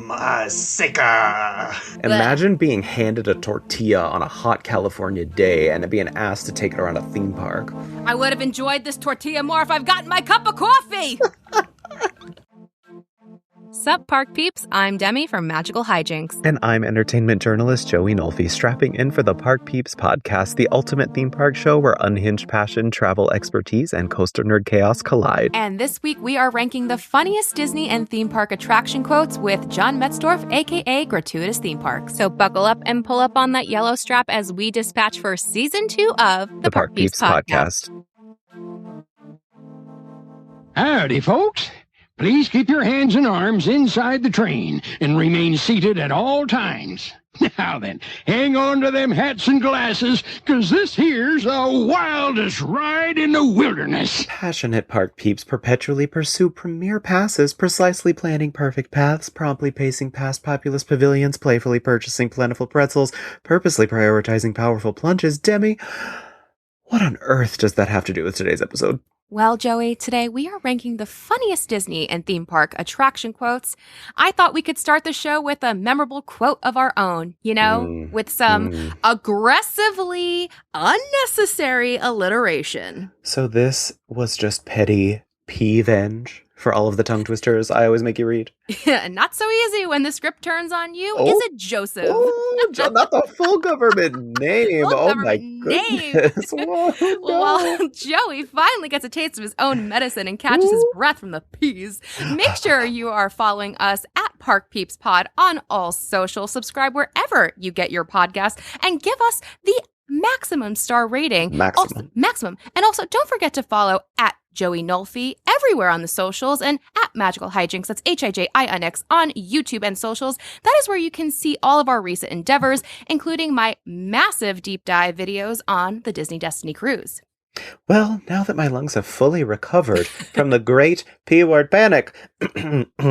Masika. Imagine being handed a tortilla on a hot California day and being asked to take it around a theme park. I would have enjoyed this tortilla more if I've gotten my cup of coffee. Sup, Park Peeps? I'm Demi from Magical Hijinx. And I'm entertainment journalist Joey Nolfi, strapping in for the Park Peeps Podcast, the ultimate theme park show where unhinged passion, travel expertise, and coaster nerd chaos collide. And this week we are ranking the funniest Disney and theme park attraction quotes with John Metzdorf, aka Gratuitous Theme Park. So buckle up and pull up on that yellow strap as we dispatch for Season 2 of the Park Peeps Podcast. Howdy, folks. Please keep your hands and arms inside the train and remain seated at all times. Now then, hang on to them hats and glasses, 'cause this here's the wildest ride in the wilderness. Passionate Park Peeps perpetually pursue premier passes, precisely planning perfect paths, promptly pacing past populous pavilions, playfully purchasing plentiful pretzels, purposely prioritizing powerful plunges. Demi, what on earth does that have to do with today's episode? Well, Joey, today we are ranking the funniest Disney and theme park attraction quotes. I thought we could start the show with a memorable quote of our own, with some aggressively unnecessary alliteration. So this was just petty peevenge for all of the tongue twisters I always make you read? Not so easy when the script turns on you, is it, Joseph? Oh, not the full government name. My goodness. Whoa, no. Well, Joey finally gets a taste of his own medicine and catches his breath from the peas. Make sure you are following us at Park Peeps Pod on all social. Subscribe wherever you get your podcast and give us the maximum star rating. Maximum. And also, don't forget to follow at Joey Nolfi everywhere on the socials and at Magical Hijinx, that's Hijinx on YouTube and socials. That is where you can see all of our recent endeavors, including my massive deep dive videos on the Disney Destiny Cruise. Well, now that my lungs have fully recovered from the great P-word panic, paging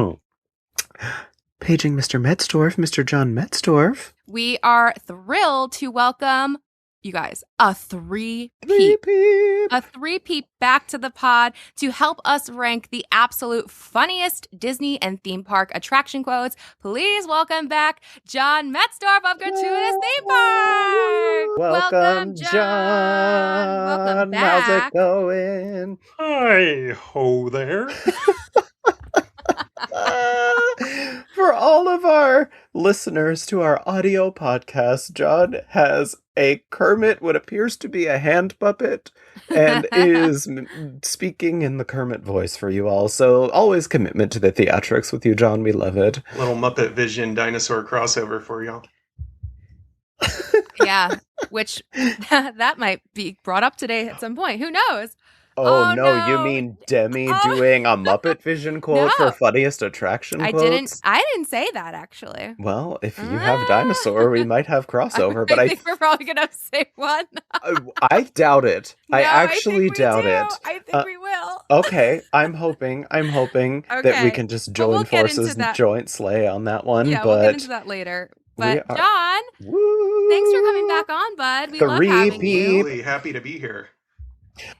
Mr. Metzdorf, Mr. John Metzdorf. We are thrilled to welcome, you guys, a three-peep back to the pod to help us rank the absolute funniest Disney and theme park attraction quotes. Please welcome back John Metzdorf of Gratuitous Theme Park. Welcome, John. Welcome back. How's it going? Hi ho there. For all of our listeners to our audio podcast, John has a Kermit, what appears to be a hand puppet, and is speaking in the Kermit voice for you all. So always commitment to the theatrics with you, John. We love it. Little Muppet Vision Dinosaur crossover for y'all. Yeah, which that might be brought up today at some point. Who knows? Oh, no, you mean Demi doing a Muppet Vision quote for funniest attraction quotes? I didn't say that, actually. Well, if you have Dinosaur, we might have crossover, but I think we're probably going to say one. I doubt it. No, I actually doubt it. I think we will. Okay, I'm hoping that we can just join forces and joint slay on that one. Yeah, but we'll get into that later. But John, thanks for coming back on, bud. We love having you. Really happy to be here.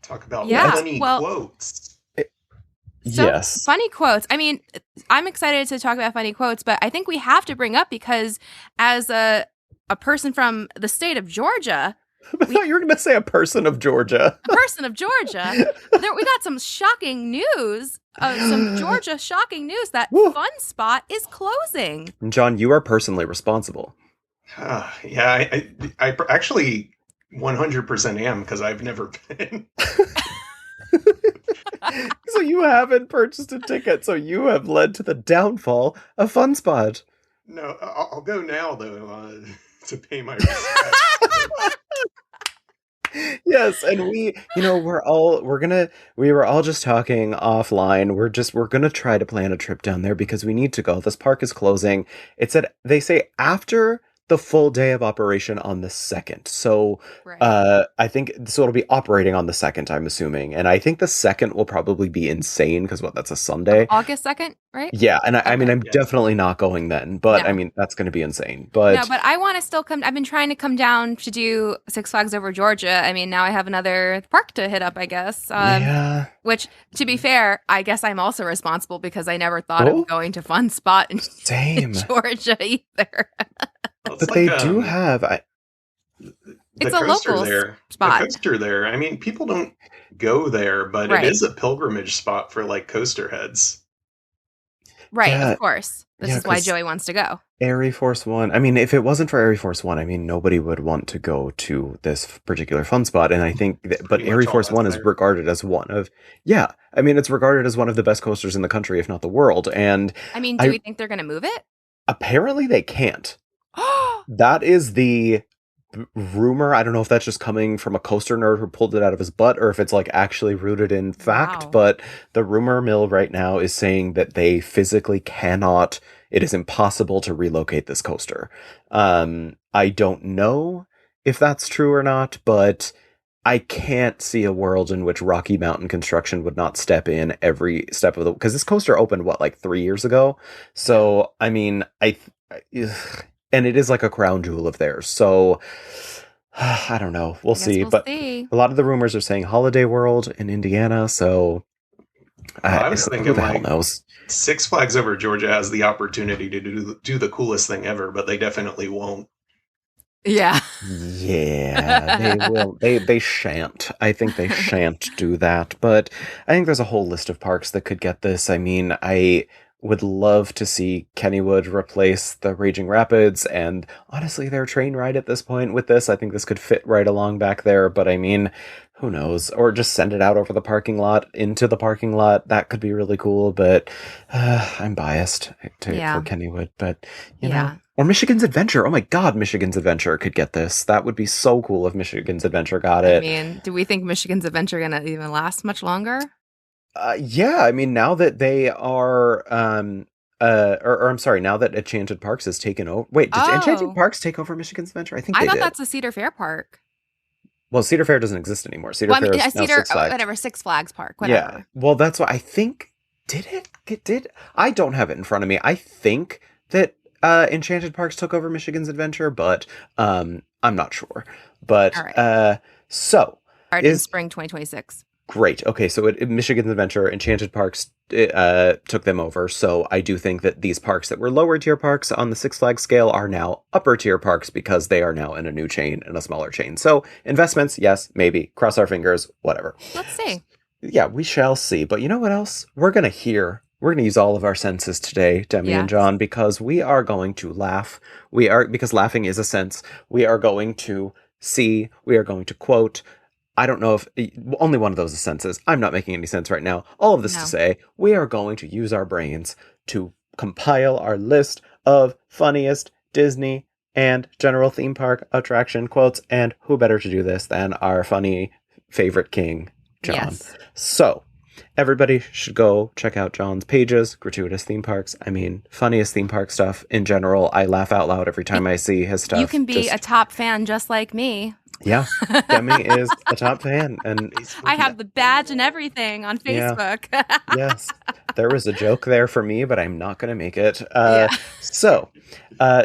Talk about funny quotes. Funny quotes. I mean, I'm excited to talk about funny quotes, but I think we have to bring up because as a person from the state of Georgia... I thought you were going to say a person of Georgia. A person of Georgia. We got some shocking news, some Georgia shocking news that Fun Spot is closing. John, you are personally responsible. I actually... 100% am, because I've never been. So you haven't purchased a ticket, so you have led to the downfall of Fun Spot. No, I'll go now, though, to pay my respects. Yes, and we were all just talking offline. We're gonna try to plan a trip down there because we need to go. This park is closing. They say after the full day of operation on the 2nd. So Right. I think so it'll be operating on the 2nd, I'm assuming. And I think the 2nd will probably be insane because that's a Sunday. August 2nd, right? Yeah, and I mean, I'm Yeah. definitely not going then, but No. I mean, that's going to be insane. But No, but I want to still come. I've been trying to come down to do Six Flags Over Georgia. I mean, now I have another park to hit up, I guess. yeah, Which, to be fair, I guess I'm also responsible because I never thought of going to Fun Spot in same. Georgia either. Well, But they do have. It's a local spot. The coaster there. I mean, people don't go there, but Right. it is a pilgrimage spot for like coaster heads. Right, Yeah. of course. This Yeah, is why 'cause- Joey wants to go. Airy Force One. I mean, if it wasn't for Airy Force One, I mean, nobody would want to go to this particular fun spot. And I think, but Pretty much Airy all Force that's One is there. regarded as it's regarded as one of the best coasters in the country, if not the world. And I mean, do we think they're going to move it? apparently they can't. That is the rumor. I don't know if that's just coming from a coaster nerd who pulled it out of his butt or if it's like actually rooted in fact. Wow. But the rumor mill right now is saying that they physically cannot. It is impossible to relocate this coaster. I don't know if that's true or not, but I can't see a world in which Rocky Mountain Construction would not step in every step of the, because this coaster opened like 3 years ago. So I mean, and it is like a crown jewel of theirs. So I don't know. We'll see. We'll But see. a lot of the rumors are saying Holiday World in Indiana. So I was who thinking the hell like knows? Six Flags Over Georgia has the opportunity to do the coolest thing ever, but they definitely won't. Yeah. Yeah, they will. They shan't. I think they shan't do that. But I think there's a whole list of parks that could get this. I mean, I would love to see Kennywood replace the Raging Rapids, and honestly, their train ride at this point with this, I think this could fit right along back there. But I mean, who knows? Or just send it out over the parking lot into the parking lot. That could be really cool. But I'm biased for Kennywood. But you know. Or Michigan's Adventure. Oh my God, Michigan's Adventure could get this. That would be so cool if Michigan's Adventure got it. I mean, do we think Michigan's Adventure going to even last much longer? Yeah, I mean, now that they are, I'm sorry, now that Enchanted Parks has taken over. Wait, did Enchanted Parks take over Michigan's Adventure? I think they did. That's a Cedar Fair park. Well, Cedar Fair doesn't exist anymore. Fair is now Six Flags. Six Flags Park, whatever. Yeah, well, that's what I think. Did I don't have it in front of me. I think that Enchanted Parks took over Michigan's Adventure, but I'm not sure. But right. So in spring 2026. Great. Okay, so Michigan's Adventure, Enchanted Parks took them over. So I do think that these parks that were lower tier parks on the Six Flags scale are now upper tier parks because they are now in a new chain and a smaller chain. So investments, yes, maybe. Cross our fingers, whatever. Let's see. Yeah, we shall see. But you know what else? We're going to use all of our senses today, Demi and John, because we are going to laugh. Because laughing is a sense. We are going to see. We are going to quote. I don't know if only one of those is senses. I'm not making any sense right now. All of this to say, we are going to use our brains to compile our list of funniest Disney and general theme park attraction quotes. And who better to do this than our funny favorite king, John? Yes. So everybody should go check out John's pages, Gratuitous Theme Parks. I mean, funniest theme park stuff in general. I laugh out loud every time I see his stuff. You can be a top fan just like me. Yeah, Demi is a top fan, and I have the badge and everything on Facebook. Yeah. Yes, there was a joke there for me, but I'm not going to make it. So,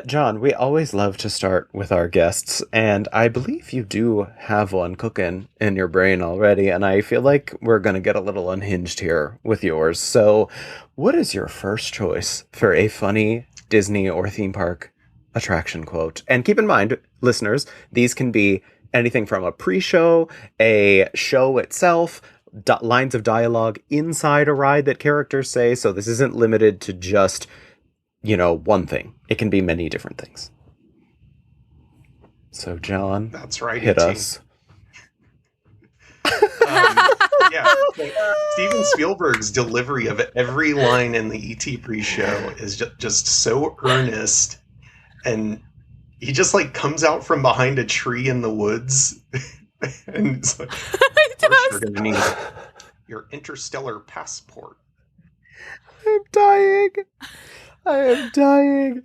John, we always love to start with our guests, and I believe you do have one cooking in your brain already, and I feel like we're going to get a little unhinged here with yours. So, what is your first choice for a funny Disney or theme park attraction quote? And keep in mind, listeners, these can be anything from a pre-show, a show itself, lines of dialogue inside a ride that characters say. So this isn't limited to just, one thing. It can be many different things. So John, that's right. Hit us. Steven Spielberg's delivery of every line in the E.T. pre-show is just so earnest, and he just comes out from behind a tree in the woods, and it's like, first you're going to need your interstellar passport. I'm dying. I am dying.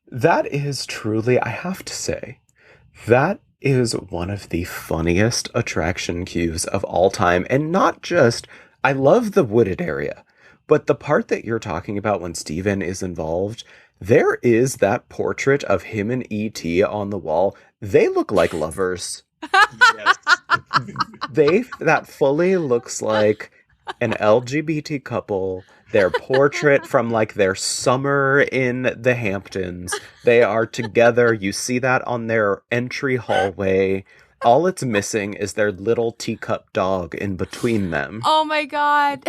That is truly, I have to say, that is one of the funniest attraction cues of all time. And not just, I love the wooded area, but the part that you're talking about when Steven is involved, there is that portrait of him and E.T. on the wall. They look like lovers. Yes. That fully looks like an LGBT couple. Their portrait from like their summer in the Hamptons. They are together. You see that on their entry hallway. All it's missing is their little teacup dog in between them. Oh my God.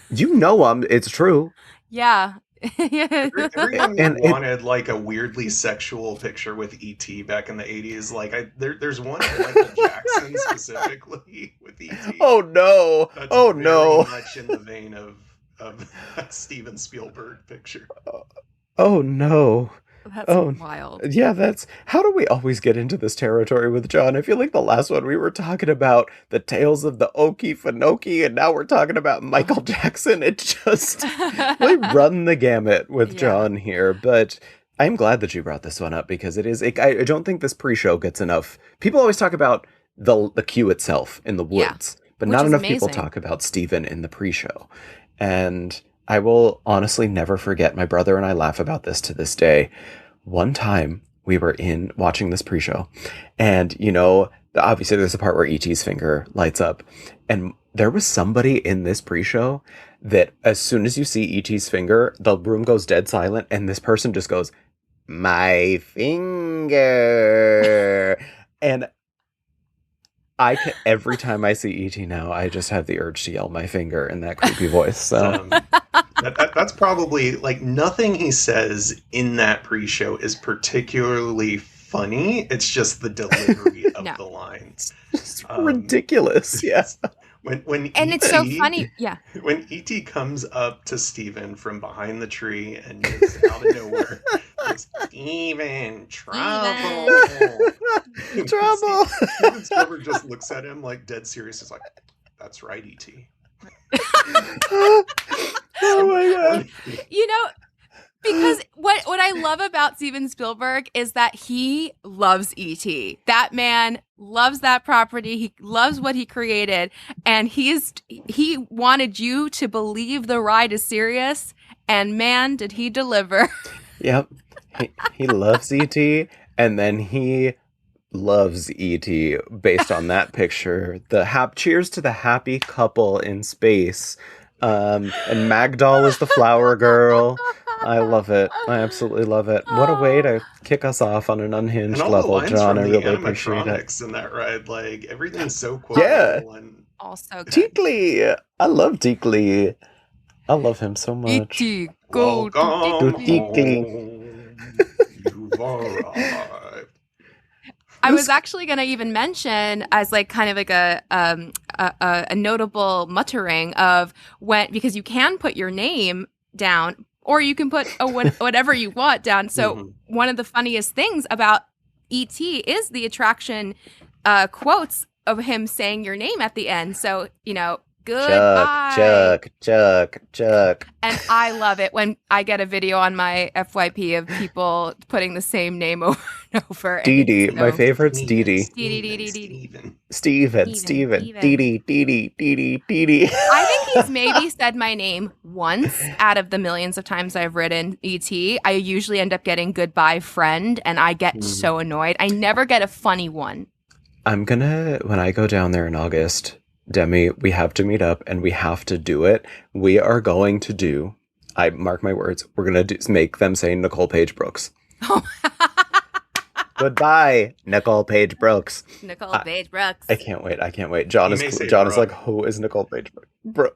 You know it's true. Yeah. Everyone wanted like a weirdly sexual picture with E.T. back in the 80s. Like there's one of Michael Jackson specifically with E.T. Oh no. That's no. Very much in the vein of that Steven Spielberg picture. Oh no. That's wild. Yeah, how do we always get into this territory with John? I feel like the last one we were talking about the tales of the Okefenokee, and now we're talking about Michael Jackson. It just, we run the gamut with John here, but I'm glad that you brought this one up because I don't think this pre-show gets enough. People always talk about the queue itself in the woods, but not enough people talk about Steven in the pre-show. And I will honestly never forget, my brother and I laugh about this to this day. One time we were watching this pre-show and, obviously there's a part where E.T.'s finger lights up, and there was somebody in this pre-show that as soon as you see E.T.'s finger, the room goes dead silent and this person just goes, "My finger." And every time I see E.T. now, I just have the urge to yell "my finger" in that creepy voice. So that's probably like nothing he says in that pre-show is particularly funny. It's just the delivery of the lines. It's ridiculous. Yes. When and it's so funny. Yeah. When E.T. comes up to Steven from behind the tree and just out of nowhere, Steven, trouble. Trouble. Steven Spielberg just looks at him like dead serious. He's like, "That's right, E.T." Oh my God. Because what I love about Steven Spielberg is that he loves E.T. That man loves that property. He loves what he created. And he wanted you to believe the ride is serious. And man, did he deliver. Yep. He loves E.T. And then he loves E.T. based on that picture. Cheers to the happy couple in space. And Magdoll is the flower girl. I love it. I absolutely love it. What a way to kick us off on an unhinged level, John. I really appreciate it. In that ride, like everything's so quotable. Yeah. And also Teakley. I love Teakley. I love him so much. E.T. Go to Teakley. You've arrived. I was actually going to even mention as like kind of like a notable muttering of because you can put your name down or you can put whatever you want down. So one of the funniest things about E.T. is the attraction quotes of him saying your name at the end. So, goodbye. Chuck. And I love it when I get a video on my FYP of people putting the same name over and over. Dee Dee. My favorite's Dee Dee. Steven. Dee Dee. I think he's maybe said my name once out of the millions of times I've written E.T. I usually end up getting goodbye friend, and I get so annoyed. I never get a funny one. When I go down there in August, Demi, we have to meet up and we have to do it. We are going to do, I mark my words, we're going to make them say Nicole Page Brooks. Goodbye, Nicole Page Brooks. Nicole Page Brooks. I can't wait. John is like, who is Nicole Page Brooks?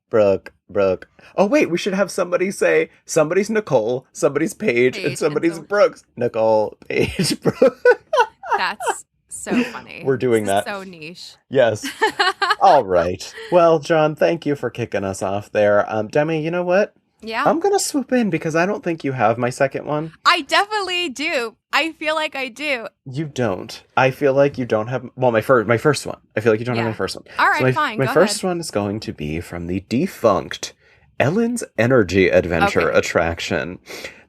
Brooke. Oh, wait, we should have somebody say, somebody's Nicole, somebody's Page and somebody's Brooks. Nicole Page Brooks. That's so funny. We're doing that. So niche. Yes. All right. Well, John, thank you for kicking us off there. Demi, you know what? Yeah. I'm going to swoop in because I don't think you have my second one. I definitely do. I feel like I do. You don't. I feel like you don't have... Well, my first one. I feel like you don't have my first one. All right, so fine. My first one is going to be from the defunct Ellen's Energy Adventure attraction.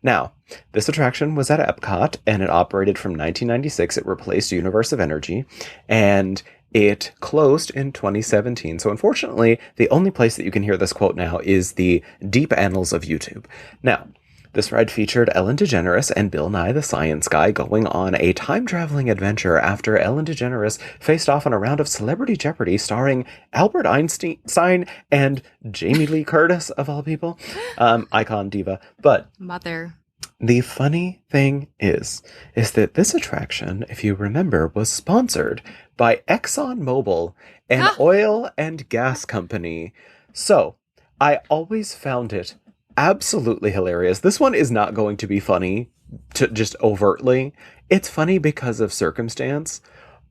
Now, this attraction was at Epcot, and it operated from 1996. It replaced Universe of Energy, and it closed in 2017. So unfortunately, the only place that you can hear this quote now is the deep annals of YouTube. Now, this ride featured Ellen DeGeneres and Bill Nye the Science Guy going on a time-traveling adventure after Ellen DeGeneres faced off in a round of Celebrity Jeopardy starring Albert Einstein and Jamie Lee Curtis, of all people. Icon diva. But Mother. the funny thing is that this attraction, if you remember, was sponsored by ExxonMobil, an oil and gas company. So, I always found it absolutely hilarious. This one is not going to be funny to just overtly. It's funny because of circumstance,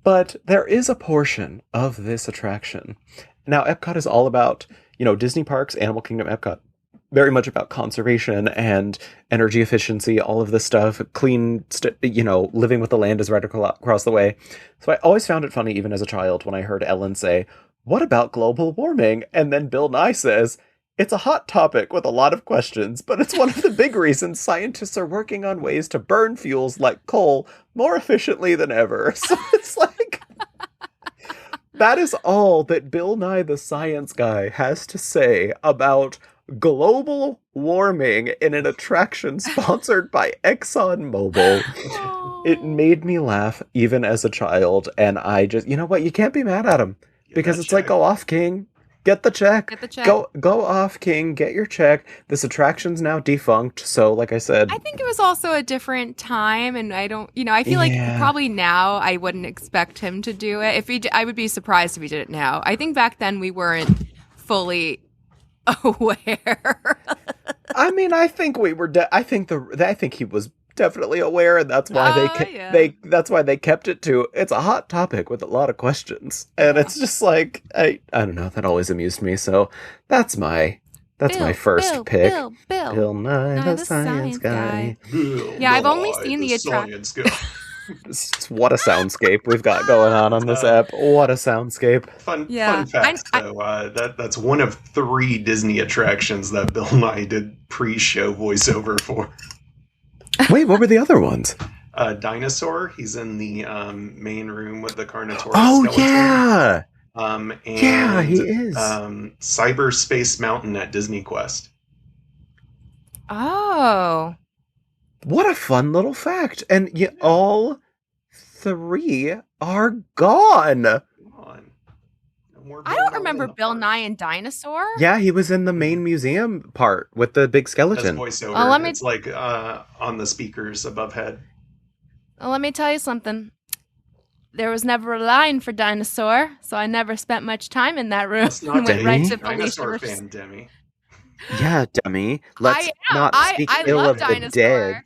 but there is a portion of this attraction. Now, Epcot is all about, Disney parks, Animal Kingdom, Epcot, very much about conservation and energy efficiency, all of this stuff, clean, living with the land is right across the way. So I always found it funny, even as a child, when I heard Ellen say, "What about global warming?" And then Bill Nye says, "It's a hot topic with a lot of questions, but it's one of the big reasons scientists are working on ways to burn fuels like coal more efficiently than ever." So it's like, that is all that Bill Nye the Science Guy has to say about global warming in an attraction sponsored by ExxonMobil. It made me laugh even as a child, and I just, you know what, you can't be mad at him, because it's like, go off, King. Get the check. Get the check. Go off, King. Get your check. This attraction's now defunct. So, like I said, I think it was also a different time, and I don't, I feel like probably now I wouldn't expect him to do it. If I would be surprised if he did it now. I think back then we weren't fully aware. I mean, I think we were. I think he was definitely aware, and that's why that's why they kept it to. It's a hot topic with a lot of questions, and it's just like I don't know. That always amused me. So that's my first pick. Bill Nye the Science Guy. I've only seen the attraction. What a soundscape we've got going on this app. What a soundscape. Fun fact, though, that's one of 3 Disney attractions that Bill Nye did pre-show voiceover for. Wait, what were the other ones? Dinosaur. He's in the main room with the Carnotaurus skeleton. Yeah! And, yeah, he is. Cyberspace Mountain at Disney Quest. Oh. What a fun little fact. And all 3 are gone. I don't remember Bill Nye and Dinosaur. Yeah, he was in the main museum part with the big skeleton. Voiceover. It's like on the speakers above head. Well, let me tell you something. There was never a line for Dinosaur, so I never spent much time in that room. Not went right to Dinosaur fan, Demi. Yeah, Demi. Let's not speak ill of the dead.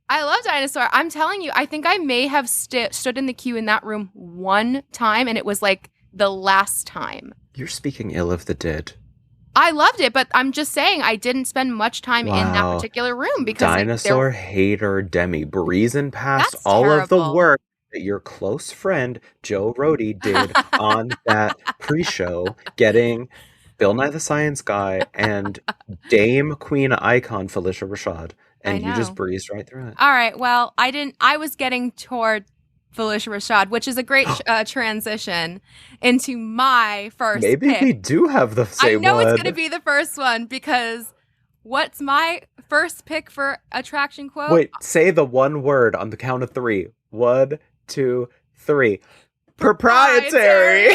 I love Dinosaur. I'm telling you, I think I may have stood in the queue in that room one time, and it was like the last time. You're speaking ill of the dead. I loved it, but I'm just saying I didn't spend much time in that particular room because Dinosaur hater Demi breezing past all of the work that your close friend Joe Rohde did on that pre-show, getting Bill Nye the Science Guy and Dame Queen Icon Phylicia Rashad, and you just breezed right through it. All right, well, I was getting toward Phylicia Rashad, which is a great transition into my first Maybe pick. we do have the same one. I know it's going to be the first one, because what's my first pick for attraction quote? Wait, say the one word on the count of 3. 1, 2, 3. Proprietary.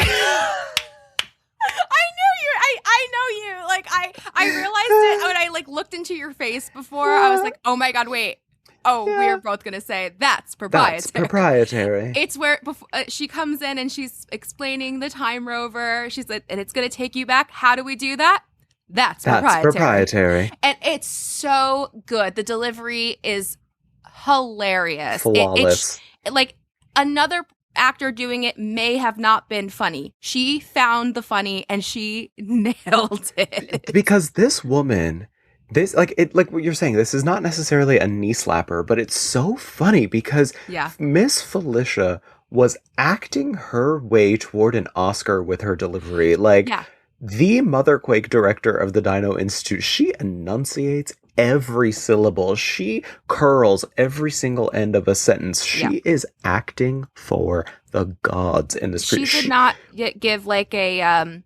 I know you. Like I realized it when I looked into your face before. I was like, oh my god, wait. Oh, we're both gonna say that's proprietary. That's proprietary. It's where she comes in and she's explaining the time rover. She's like, and it's gonna take you back. How do we do that? That's proprietary. And it's so good. The delivery is hilarious. Flawless. Like another actor doing it may have not been funny. She found the funny and she nailed it. Because this woman, like what you're saying, this is not necessarily a knee slapper, but it's so funny because Miss Phylicia was acting her way toward an Oscar with her delivery. The Motherquake director of the Dino Institute, she enunciates every syllable. She curls every single end of a sentence. She is acting for the gods in this. She did not give like a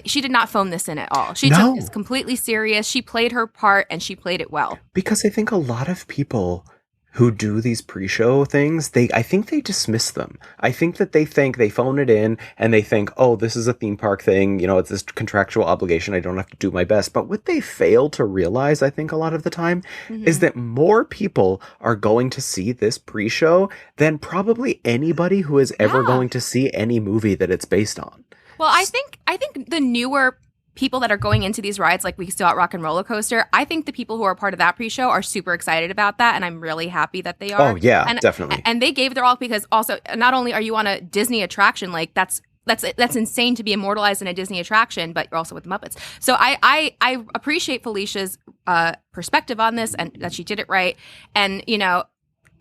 she did not phone this in at all. She took this completely serious. She played her part and she played it well. Because I think a lot of people who do these pre-show things, I think they dismiss them. I think that they think they phone it in and they think, oh, this is a theme park thing. You know, it's this contractual obligation. I don't have to do my best. But what they fail to realize, I think a lot of the time, is that more people are going to see this pre-show than probably anybody who is ever going to see any movie that it's based on. Well, I think the newer people that are going into these rides, like we saw at Rock and Roller Coaster, I think the people who are part of that pre-show are super excited about that, and I'm really happy that they are. Oh, yeah, definitely. And they gave their all because also, not only are you on a Disney attraction, like that's insane to be immortalized in a Disney attraction, but you're also with the Muppets. So I appreciate Phylicia's perspective on this and that she did it right. And, you know,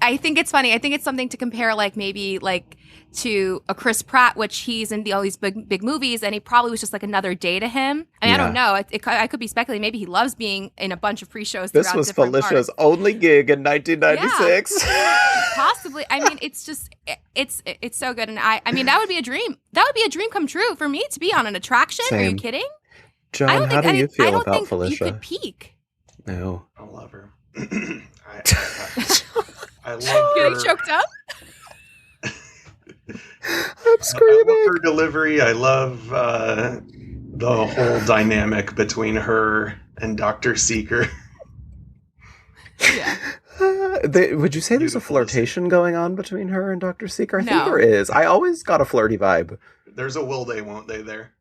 I think it's funny. I think it's something to compare, like maybe like to a Chris Pratt, which he's in all these big movies, and he probably was just like another day to him. I mean, I don't know. I could be speculating. Maybe he loves being in a bunch of pre-shows. This was Phylicia's only gig in 1996. Yeah, possibly. I mean, it's just it's so good, and I mean that would be a dream. That would be a dream come true for me to be on an attraction. Same. Are you kidding? John, how do you feel about Phylicia? You could peak. No, I love her. I love her. Getting choked up. I'm screaming. I love her delivery. I love the whole dynamic between her and Dr. Seeker. Yeah. Would you say there's a flirtation going on between her and Dr. Seeker? I think there is. I always got a flirty vibe. There's a will they, won't they there.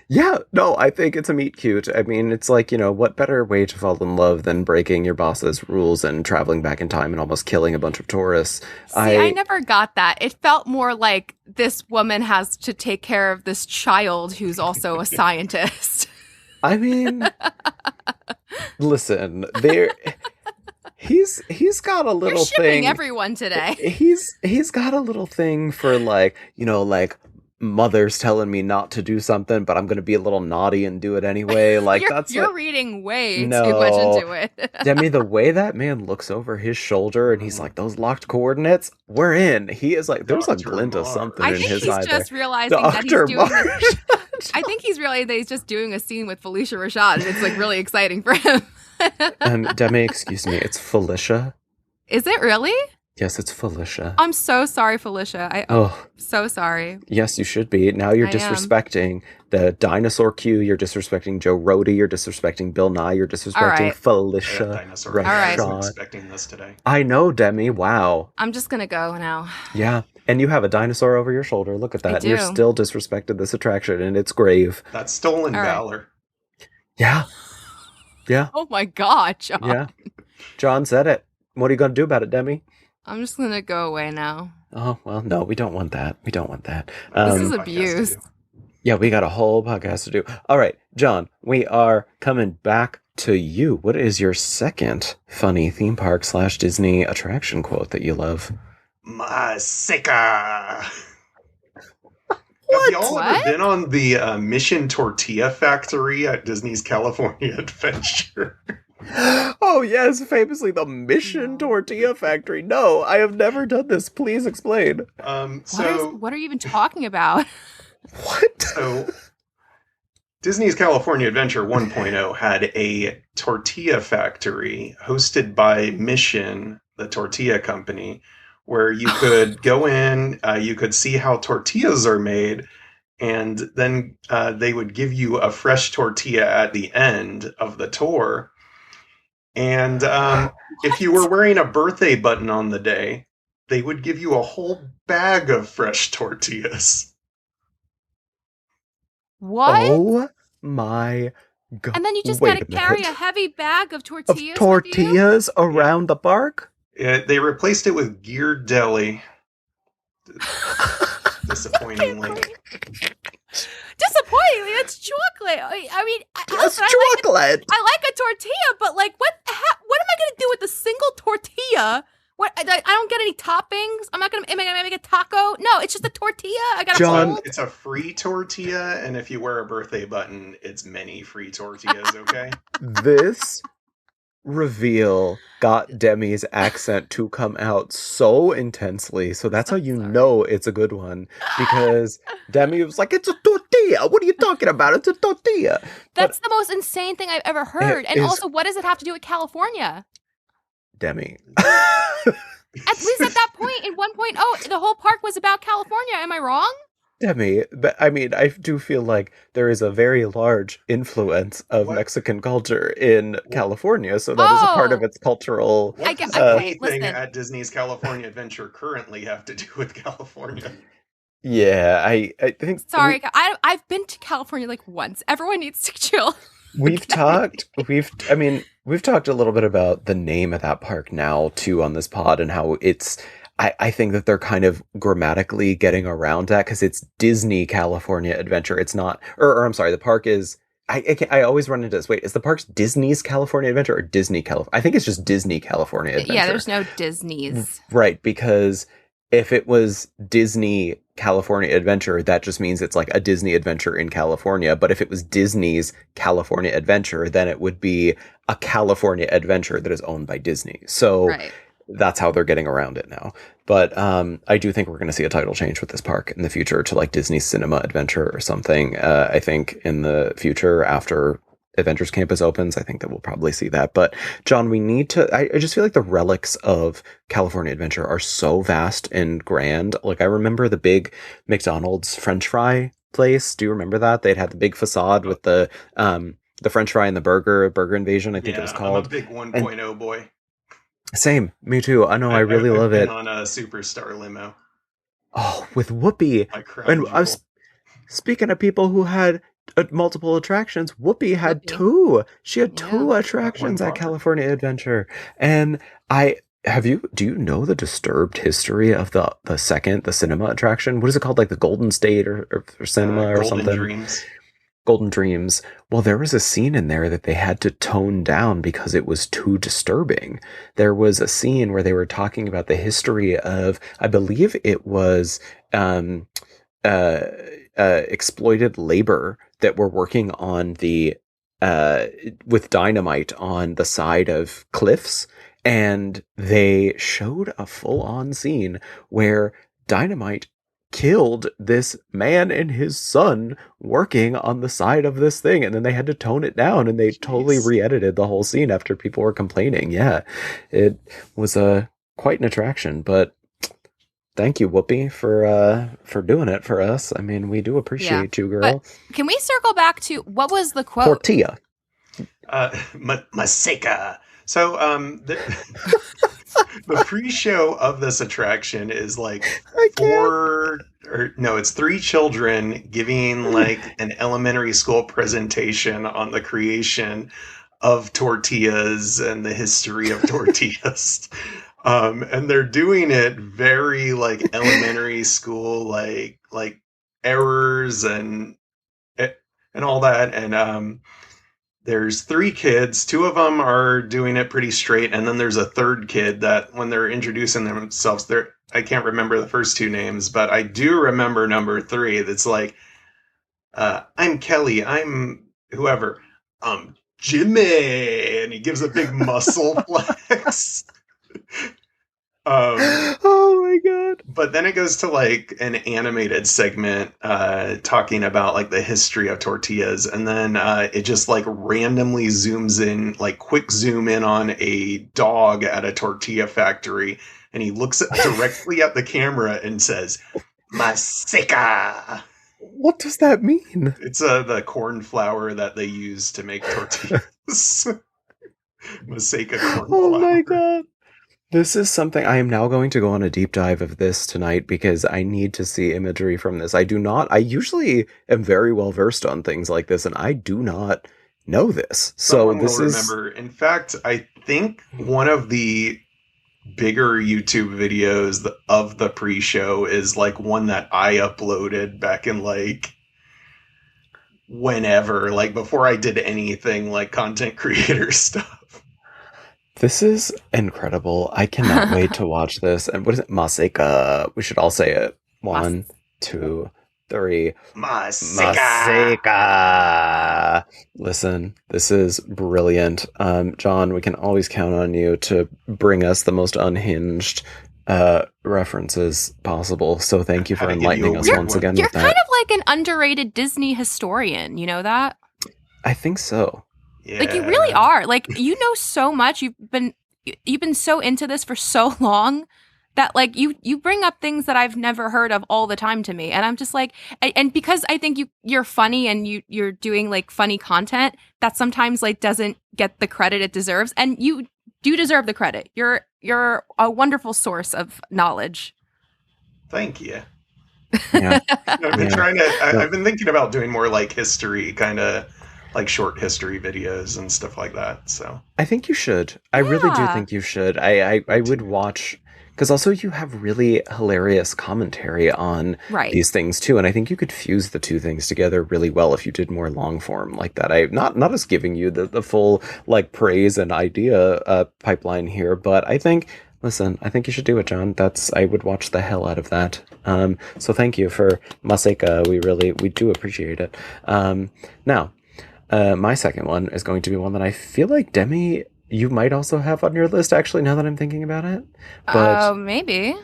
Yeah, no, I think it's a meet cute. I mean, it's like, you know, what better way to fall in love than breaking your boss's rules and traveling back in time and almost killing a bunch of tourists? See, I never got that. It felt more like this woman has to take care of this child who's also a scientist. I mean, listen, he's got a little You're shipping thing. Everyone today. He's got a little thing for, like, you know, like, mother's telling me not to do something, but I'm going to be a little naughty and do it anyway. Like you're like, reading way too much into it. Demi, the way that man looks over his shoulder and he's like, those locked coordinates, we're in. He is like, there's a glint of something in his eye. I think he's just realizing that he's doing I think he's realizing that he's just doing a scene with Phylicia Rashad, and it's like really exciting for him. Demi, excuse me, it's Phylicia. Is it really? Yes, it's Phylicia. I'm so sorry, Phylicia. So sorry. Yes, you should be. Now you're disrespecting the Dinosaur Q. You're disrespecting Joe Rody. You're disrespecting Bill Nye. You're disrespecting Phylicia Dinosaur Rashad. I was expecting this today. I know, Demi. Wow. I'm just going to go now. Yeah. And you have a dinosaur over your shoulder. Look at that. And you're still disrespected this attraction, and it's grave. That's stolen valor. Yeah. Yeah. Oh my God, John. Yeah. John said it. What are you going to do about it, Demi? I'm just going to go away now. Oh, well, no, we don't want that. We don't want that. This is abuse. Yeah, we got a whole podcast to do. All right, John, we are coming back to you. What is your second funny theme park / Disney attraction quote that you love? Masika. Have y'all ever been on the Mission Tortilla Factory at Disney's California Adventure? Oh, yes, famously the Mission Tortilla Factory. No, I have never done this. Please explain. What are you even talking about? What? So, Disney's California Adventure 1.0 had a tortilla factory hosted by Mission, the tortilla company, where you could go in, you could see how tortillas are made, and then they would give you a fresh tortilla at the end of the tour. And if you were wearing a birthday button on the day, they would give you a whole bag of fresh tortillas. What? Oh my God. And then you just got to carry a heavy bag of tortillas. Of tortillas around the park? Yeah, they replaced it with Geared Deli. Disappointingly. Disappointingly, it's chocolate. I mean, it's chocolate. I like a tortilla, but like, what am I going to do with a single tortilla? What? I don't get any toppings. Am I going to make a taco? No, it's just a tortilla. I got John, it's a free tortilla, and if you wear a birthday button, it's many free tortillas. Okay. This reveal got Demi's accent to come out so intensely. So that's how you Sorry. know it's a good one. Because Demi was like, it's a tortilla. What are you talking about? It's a tortilla. That's the most insane thing I've ever heard. And also, what does it have to do with California? Demi. At least at that point, in 1.0, the whole park was about California. Am I wrong? Demi, but I mean, I do feel like there is a very large influence of Mexican culture in California, so that is a part of its cultural. What does anything at Disney's California Adventure currently have to do with California? Yeah, I think. Sorry, I've been to California like once. Everyone needs to chill. We've talked a little bit about the name of that park now too on this pod and how it's. I think that they're kind of grammatically getting around that because it's Disney California Adventure. It's not, or I'm sorry, the park is. I always run into this. Wait, is the park's Disney's California Adventure or Disney California? I think it's just Disney California Adventure. Yeah, there's no Disney's. Right, because if it was Disney California Adventure, that just means it's like a Disney adventure in California. But if it was Disney's California Adventure, then it would be a California adventure that is owned by Disney. So. Right. That's how they're getting around it now. But I do think we're going to see a title change with this park in the future to like Disney Cinema Adventure or something. I think in the future after Adventures Campus opens, I think that we'll probably see that. But John, we need to, I just feel like the relics of California Adventure are so vast and grand. Like I remember the big McDonald's French fry place. Do you remember that? They'd had the big facade with the French fry and the burger invasion, I think it was called. I'm a big 1.0 boy. Same, me too. I know, I really love it. On a superstar limo. Oh, with Whoopi. And I was speaking of people who had multiple attractions. Whoopi had two. She had two attractions at California Adventure. And do you know the disturbed history of the cinema attraction? What is it called? Like the Golden State or Cinema or something? Golden Dreams. Well, there was a scene in there that they had to tone down because it was too disturbing. There was a scene where they were talking about the history of, I believe it was exploited labor that were working on the with dynamite on the side of cliffs, and they showed a full-on scene where dynamite killed this man and his son working on the side of this thing, and then they had to tone it down, and they totally re-edited the whole scene after people were complaining. Yeah, it was quite an attraction, but thank you, Whoopi, for doing it for us. I mean, we do appreciate you, girl. But can we circle back to what was the quote? Tortilla. Maseca. So, the pre-show of this attraction is like it's 3 children giving like an elementary school presentation on the creation of tortillas and the history of tortillas. And they're doing it very like elementary school, like errors and all that. And, there's 3 kids. 2 of them are doing it pretty straight. And then there's a third kid that when they're introducing themselves, I can't remember the first 2 names, but I do remember number 3. That's like, I'm Kelly. I'm whoever. Jimmy. And he gives a big muscle flex. Oh my god. But then it goes to like an animated segment talking about like the history of tortillas, and then it just like randomly zooms in, like quick zoom in on a dog at a tortilla factory, and he looks directly at the camera and says, Maseca. What does that mean? It's the corn flour that they use to make tortillas. Maseca corn flour. Oh my god. This is something I am now going to go on a deep dive of this tonight because I need to see imagery from this. I usually am very well versed on things like this, and I do not know this. So this is. Remember, in fact, I think one of the bigger YouTube videos of the pre-show is like one that I uploaded back in like whenever, like before I did anything like content creator stuff. This is incredible. I cannot wait to watch this. And what is it? Maseca. We should all say it. 1, 2, 3. Masika. Masika. Listen, this is brilliant. John, we can always count on you to bring us the most unhinged references possible. So thank you for enlightening us once again You're with that. kind of like an underrated Disney historian. You know that? I think so. Yeah. Like you really are. Like you know so much. You've been so into this for so long that like you bring up things that I've never heard of all the time to me, and I'm just like, and because I think you're funny and you're doing like funny content that sometimes like doesn't get the credit it deserves, and you do deserve the credit. You're a wonderful source of knowledge. Thank you. Yeah. I've been I've been thinking about doing more like history, kind of like short history videos and stuff like that. So I think you should. I really do think you should. I would watch, because also you have really hilarious commentary on these things too, and I think you could fuse the two things together really well if you did more long form like that. I not as giving you the full like praise and idea pipeline here, but I think. Listen, I think you should do it, John. I would watch the hell out of that. So thank you for Masika. We do appreciate it. Now, my second one is going to be one that I feel like Demi, you might also have on your list, actually, now that I'm thinking about it. But maybe.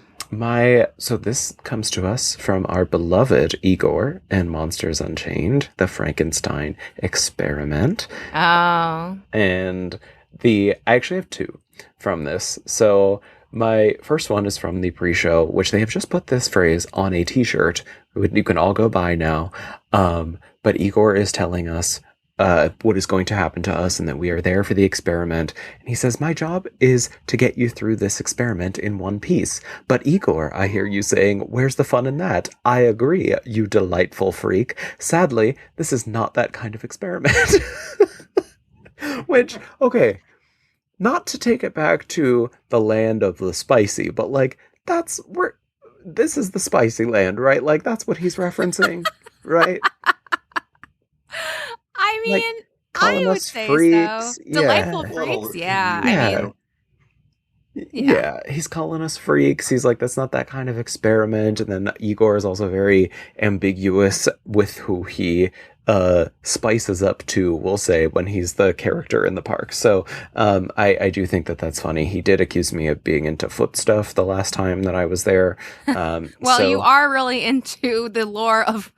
So this comes to us from our beloved Igor and Monsters Unchained, the Frankenstein experiment. Oh. And I actually have 2 from this. So my first one is from the pre-show, which they have just put this phrase on a t-shirt. You can all go buy now. But Igor is telling us what is going to happen to us and that we are there for the experiment. And he says, my job is to get you through this experiment in one piece. But Igor, I hear you saying, where's the fun in that? I agree, you delightful freak. Sadly, this is not that kind of experiment. Which, okay, not to take it back to the land of the spicy, but like, this is the spicy land, right? Like, that's what he's referencing, right? I mean, like, I would say freaks. so. Delightful freaks, yeah. Yeah, he's calling us freaks. He's like, that's not that kind of experiment. And then Igor is also very ambiguous with who he spices up to, we'll say, when he's the character in the park. So I do think that that's funny. He did accuse me of being into foot stuff the last time that I was there. You are really into the lore of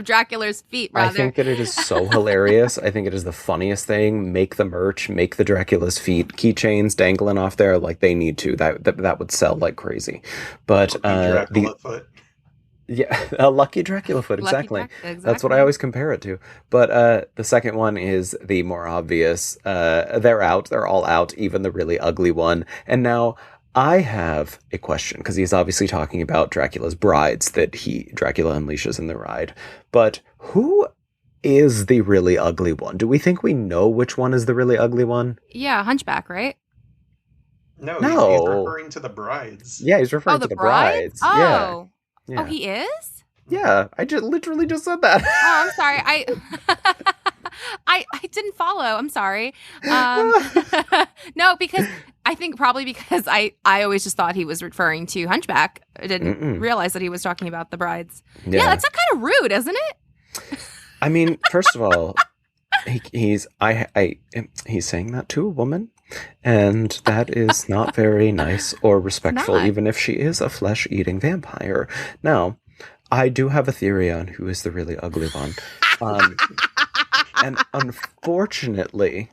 Dracula's feet, rather. I think that it is so hilarious. I think it is the funniest thing. Make the merch, make the Dracula's feet keychains dangling off there like they need to. That would sell like crazy. But Dracula foot. Yeah, a lucky Dracula foot, exactly. That's what I always compare it to. But the second one is the more obvious. They're out. They're all out, even the really ugly one. And now I have a question, because he's obviously talking about Dracula's brides that Dracula unleashes in the ride. But who is the really ugly one? Do we think we know which one is the really ugly one? Yeah, Hunchback, right? No. He's referring to the brides. Yeah, he's referring to the brides. Oh. Yeah. Yeah. Oh, he is? Yeah, I literally just said that. Oh, I'm sorry. I didn't follow. I'm sorry. No, because I think probably because I always just thought he was referring to Hunchback. I didn't realize that he was talking about the brides. Yeah, that's kind of rude, isn't it? I mean, first of all, he's saying that to a woman. And that is not very nice or respectful, even if she is a flesh-eating vampire. Now, I do have a theory on who is the really ugly one. And unfortunately,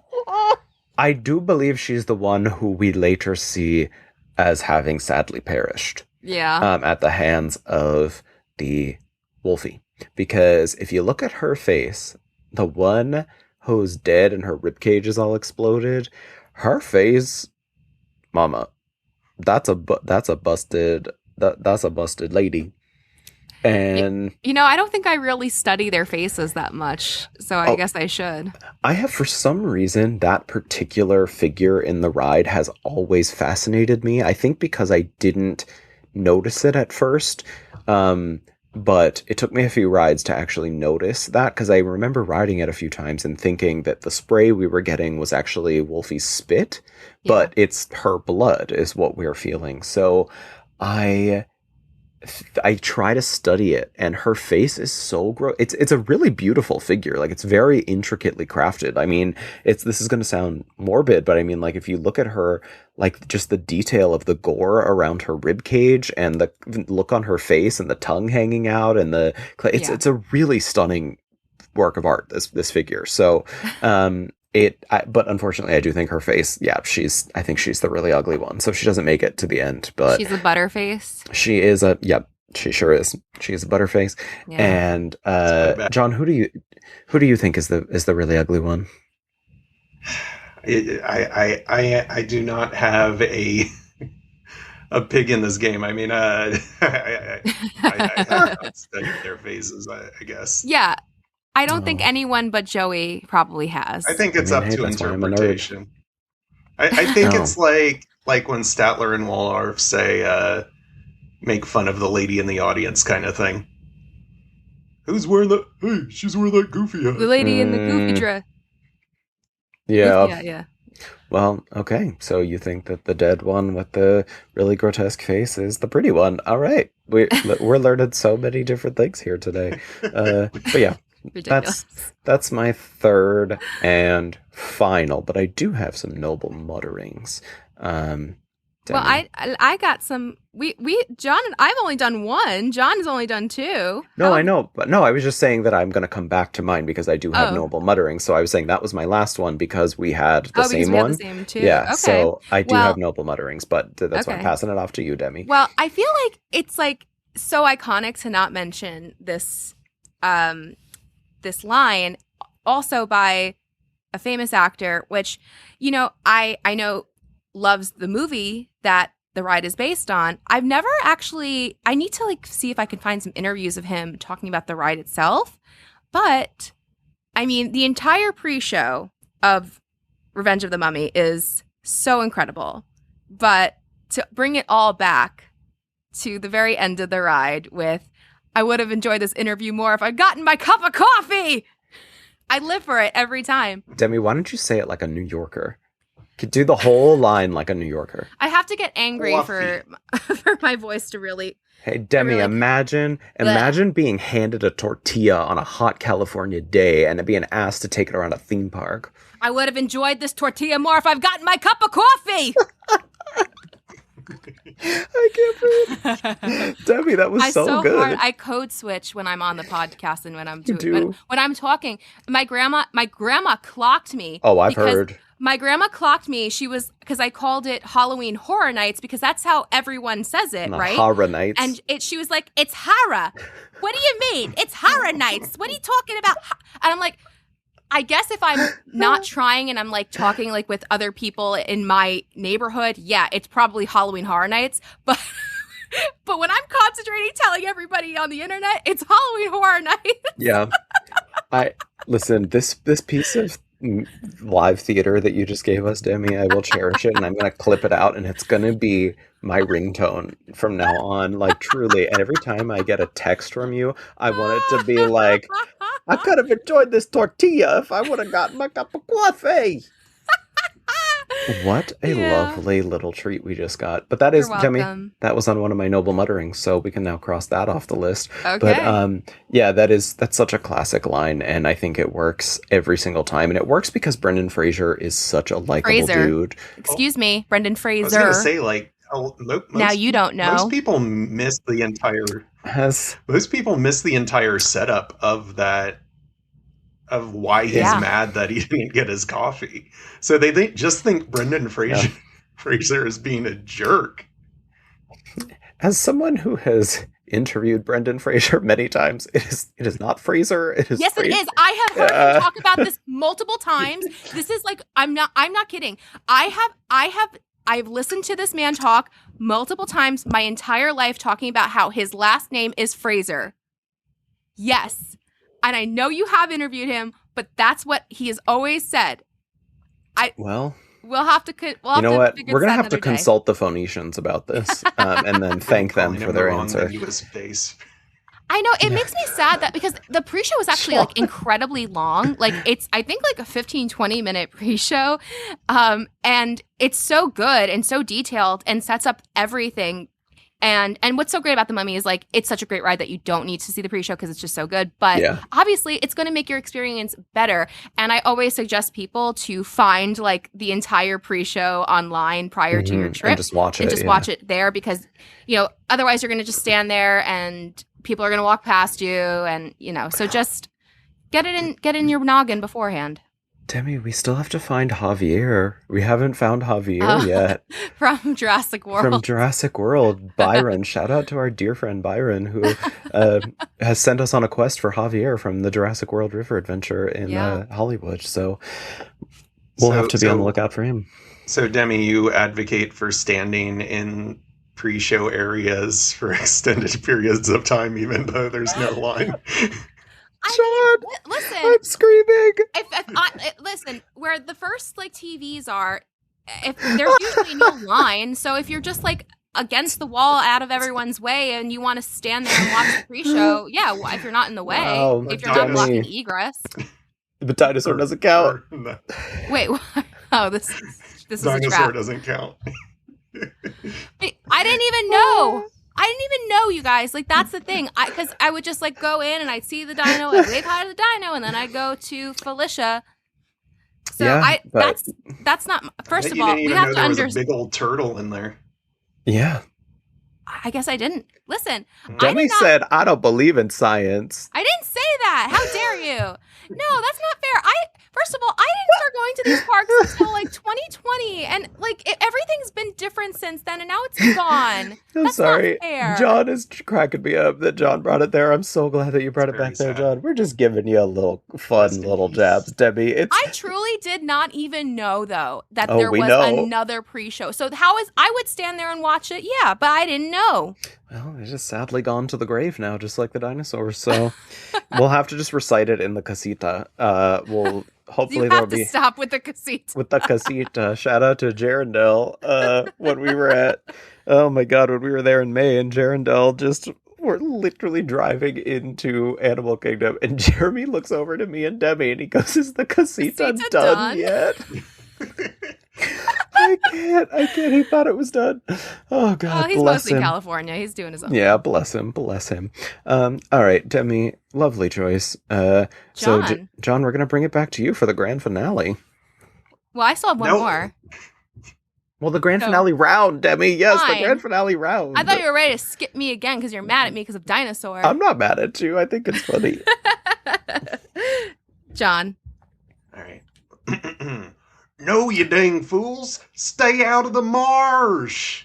I do believe she's the one who we later see as having sadly perished. Yeah. At the hands of the Wolfie. Because if you look at her face, the one who's dead and her ribcage is all exploded, her face, mama, that's a busted lady. And I don't think I really study their faces that much, so I guess I should. I have, for some reason, that particular figure in the ride has always fascinated me. I think because I didn't notice it at first. But it took me a few rides to actually notice that, because I remember riding it a few times and thinking that the spray we were getting was actually Wolfie's spit, but it's her blood is what we're feeling. So I I try to study it, and her face is so gross. It's a really beautiful figure. Like, it's very intricately crafted. I mean, this is going to sound morbid, but I mean, like, if you look at her, like, just the detail of the gore around her rib cage and the look on her face and the tongue hanging out and it's a really stunning work of art, this figure. So, but unfortunately, I do think her face, I think she's the really ugly one. So she doesn't make it to the end, but she's a butterface. She is she sure is. She is a butterface. Yeah. And John, who do you think is the really ugly one? I do not have a pig in this game. I mean, I have not studied their faces, I guess. Yeah. I don't think anyone but Joey probably has. I think it's up to interpretation. I think it's like when Statler and Waldorf say, make fun of the lady in the audience kind of thing. Who's wearing that? Hey, she's wearing that goofy hat. The lady in the goofy dress. Yeah. Yeah. Well, okay. So you think that the dead one with the really grotesque face is the pretty one. All right. We're learning so many different things here today. But yeah. Ridiculous. That's my third and final, but I do have some noble mutterings. Well, I got some. John and I've only done one. John has only done two. No, I know, but no, I was just saying that I'm going to come back to mine because I do have noble mutterings. So I was saying that was my last one because we had the same one. Had the same too. Yeah, okay. So I do have noble mutterings, but that's why I'm passing it off to you, Demi. Well, I feel like it's like so iconic to not mention this. This line also by a famous actor, which, I know loves the movie that the ride is based on. I've never actually, I need to see if I can find some interviews of him talking about the ride itself. But I mean, the entire pre-show of Revenge of the Mummy is so incredible. But to bring it all back to the very end of the ride with, I would have enjoyed this interview more if I'd gotten my cup of coffee. I live for it every time. Demi, why don't you say it like a New Yorker? Could do the whole line like a New Yorker. I have to get angry for my voice to really... Hey, Demi, imagine being handed a tortilla on a hot California day and being asked to take it around a theme park. I would have enjoyed this tortilla more if I've gotten my cup of coffee. I can't breathe. Debbie, that was so good. Hard. I code switch when I'm on the podcast and when I'm doing when I'm talking. My grandma clocked me. Oh, I've heard. My grandma clocked me. She was because I called it Halloween Horror Nights because that's how everyone says it, right? Horror Nights. And she was like, "It's horror." What do you mean? It's Horror Nights. What are you talking about? And I'm like, I guess if I'm not trying and I'm talking with other people in my neighborhood, yeah, it's probably Halloween Horror Nights. But when I'm concentrating telling everybody on the internet, it's Halloween Horror Nights. Yeah. Listen, this piece of live theater that you just gave us, Demi, I will cherish it and I'm going to clip it out and it's going to be my ringtone from now on, truly. And every time I get a text from you, I want it to be like, I could have enjoyed this tortilla if I would have gotten my cup of coffee. What a lovely little treat we just got. But that is, Demi, that was on one of my noble mutterings, so we can now cross that off the list. Okay. But that's such a classic line, and I think it works every single time. And it works because Brendan Fraser is such a likable dude. Excuse me, Brendan Fraser. I was going to say, now you don't know. Most people miss the entire... Most people miss the entire setup of that, of why he's mad that he didn't get his coffee. So they just think Brendan Fraser is being a jerk. As someone who has interviewed Brendan Fraser many times, it is not Fraser. It is. Yes, Fraser. It is. I have heard him talk about this multiple times. This is I'm not kidding. I've listened to this man talk multiple times my entire life talking about how his last name is Fraser. Yes. And I know you have interviewed him, but that's what he has always said. We'll have to. You know what? We're gonna have to consult the Phoenicians about this, and then thank them for their answer. I know it makes me sad that because the pre-show is actually incredibly long. It's I think a 15-20 minute pre-show, and it's so good and so detailed and sets up everything. And what's so great about The Mummy is like it's such a great ride that you don't need to see the pre-show because it's just so good. But obviously it's going to make your experience better. And I always suggest people to find like the entire pre-show online prior to your trip and just watch it. Watch it there because, you know, otherwise you're going to just stand there and people are going to walk past you and, you know, so just get in your noggin beforehand. Demi, we still have to find Javier. We haven't found Javier yet. From Jurassic World. From Jurassic World. Byron. Shout out to our dear friend Byron, who has sent us on a quest for Javier from the Jurassic World River Adventure in Hollywood. So we'll have to be on the lookout for him. So, Demi, you advocate for standing in pre-show areas for extended periods of time, even though there's no line. John, listen, I'm screaming. Listen, where the first like TVs are, if there's usually no line, so if you're just like against the wall, out of everyone's way, and you want to stand there and watch the pre-show, if you're not in the way, if you're not blocking egress, the dinosaur doesn't count. Wait, oh, this is a Dinosaur trap. Doesn't count. I didn't even know. You guys. Like, that's the thing. Because I would just, like, go in and I'd see the dino, I'd wave hi to the dino, and then I'd go to Phylicia. So, that's not... First of all, we have to understand... There was a big old turtle in there. Yeah. I guess I didn't. Listen, Demi said, I don't believe in science. I didn't say that. How dare you? No, that's not fair. First of all, I didn't start going to these parks until like 2020, and like everything's been different since then, and now it's gone. I'm sorry. Not fair. John is cracking me up that John brought it there. I'm so glad that you brought it back there, John. We're just giving you a little fun little jabs, Debbie. I truly did not even know though that there was another pre-show. So I would stand there and watch it, but I didn't know. Well, it's just sadly gone to the grave now, just like the dinosaurs. So we'll have to just recite it in the casita. We'll hopefully there'll be stop with the casita. With the casita. Shout out to Jarendale. When we were when we were there in May, and Jarendale we're literally driving into Animal Kingdom, and Jeremy looks over to me and Demi, and he goes, "Is the casita done yet?" I can't. He thought it was done. Oh, God, he's mostly in California. He's doing his own thing. Yeah, bless him. All right, Demi, lovely choice. John. So, John, we're going to bring it back to you for the grand finale. Well, I still have one more. Well, the grand finale round, Demi. Yes, fine. The grand finale round. I thought you were ready to skip me again because you're mad at me because of Dinosaur. I'm not mad at you. I think it's funny. John. All right. No, you dang fools! Stay out of the marsh!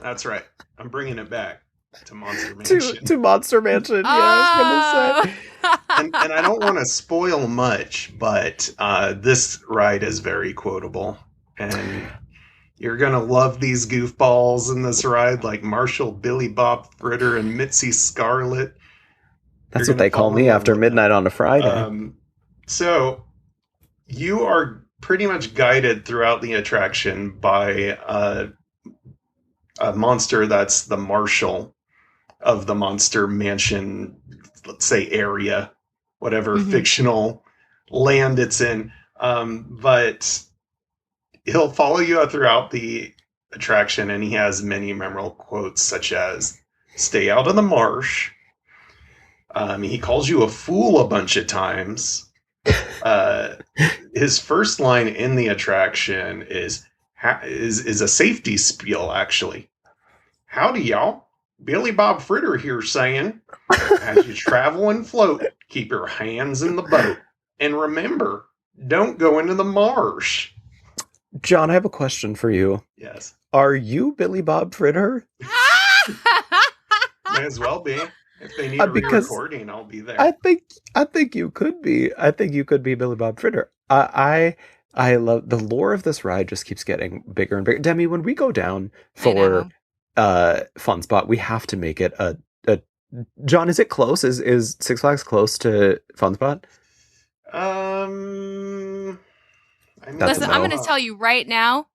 That's right. I'm bringing it back to Monster Mansion. to Monster Mansion, yeah, I was going to say. And I don't want to spoil much, but this ride is very quotable. And you're going to love these goofballs in this ride, like Marshall, Billy Bob Fritter, and Mitzi Scarlet. That's what they call me after midnight on a Friday. So, you are pretty much guided throughout the attraction by a monster that's the marshal of the Monster Mansion, let's say, area, whatever fictional land it's in. But he'll follow you throughout the attraction, and he has many memorable quotes such as, "Stay out of the marsh." He calls you a fool a bunch of times. His first line in the attraction is a safety spiel, actually. "Howdy, y'all. Billy Bob Fritter here saying, as you travel and float, keep your hands in the boat. And remember, don't go into the marsh." John, I have a question for you. Yes. Are you Billy Bob Fritter? May as well be. If they need a re-recording, I'll be there. I think you could be. I think you could be Billy Bob Fritter. I love the lore of this ride. Just keeps getting bigger and bigger. Demi, when we go down for Fun Spot, we have to make it a. John, is it close? Is Six Flags close to Fun Spot? Listen, I'm going to tell you right now.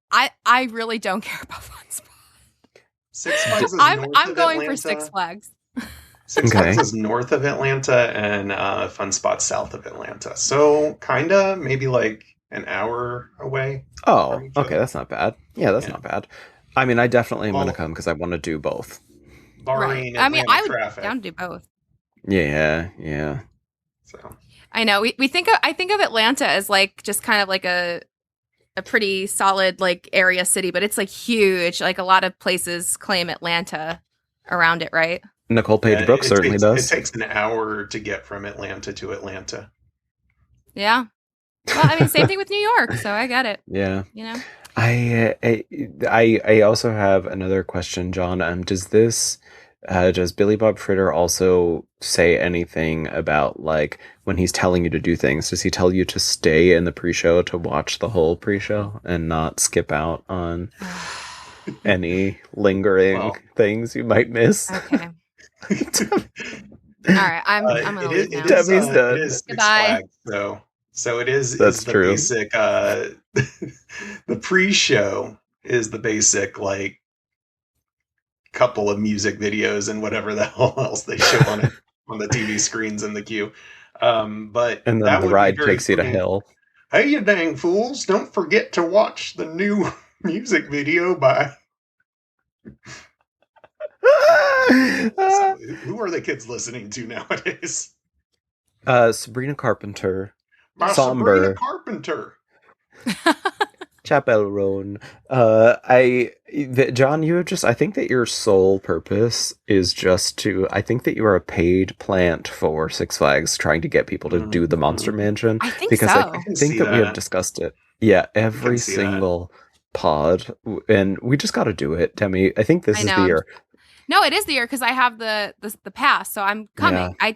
I really don't care about Fun Spot. Six Flags is I'm going for Six Flags. Six Flags is north of Atlanta, and Fun Spot south of Atlanta. So, maybe like an hour away. Oh, okay, that's not bad. Yeah, that's not bad. I mean, I definitely am Well, going to come because I want to do both. barring I mean, Atlanta I would traffic. down to do both. Yeah. So I know. I think of Atlanta as like just kind of like a pretty solid like area city, but it's like huge. Like a lot of places claim Atlanta around it, right? Nicole Page Brooks certainly does. It takes an hour to get from Atlanta to Atlanta. Yeah. Well, I mean, same thing with New York, so I get it. Yeah. You know. I also have another question, John. Does Billy Bob Fritter also say anything about like when he's telling you to do things? Does he tell you to stay in the pre-show to watch the whole pre-show and not skip out on any lingering things you might miss? Okay. All right, I'm gonna leave now. Debbie's done. It is Six Goodbye. Flags, so it is. That's is the true. Basic. The pre-show is the basic like couple of music videos and whatever the hell else they show on it on the TV screens in the queue. But And then that the would ride be very takes you to funny. hell. Hey, you dang fools! Don't forget to watch the new music video by. Who are the kids listening to nowadays? Sabrina Carpenter. By Somber. Sabrina Carpenter. Chapel Roan. John, I think that your sole purpose is just to, I think that you are a paid plant for Six Flags trying to get people to do the Monster Mansion. I think because so. I can think see that we that. have discussed it. Yeah, every see single pod. And we just got to do it, Demi. I think this I is know. the year. No, it is the year because I have the pass, so I'm coming. Yeah.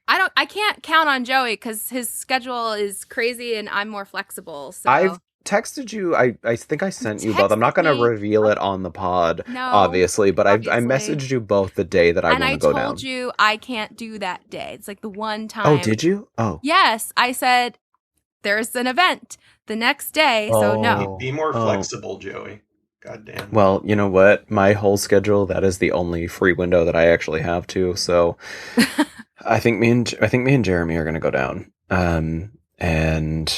I can't count on Joey because his schedule is crazy and I'm more flexible. So I've texted you. I think I sent you both. I'm not Texted going to me. reveal it on the pod, No, obviously, but I obviously. messaged you both the day that I and want I to go down. told you I can't do that day. It's like the one time. Oh, did you? Oh. Yes, I said there's an event the next day, so no. Be more flexible, Joey. God damn. Well, you know what? My whole schedule, that is the only free window that I actually have to. So I think me and Jeremy are going to go down. And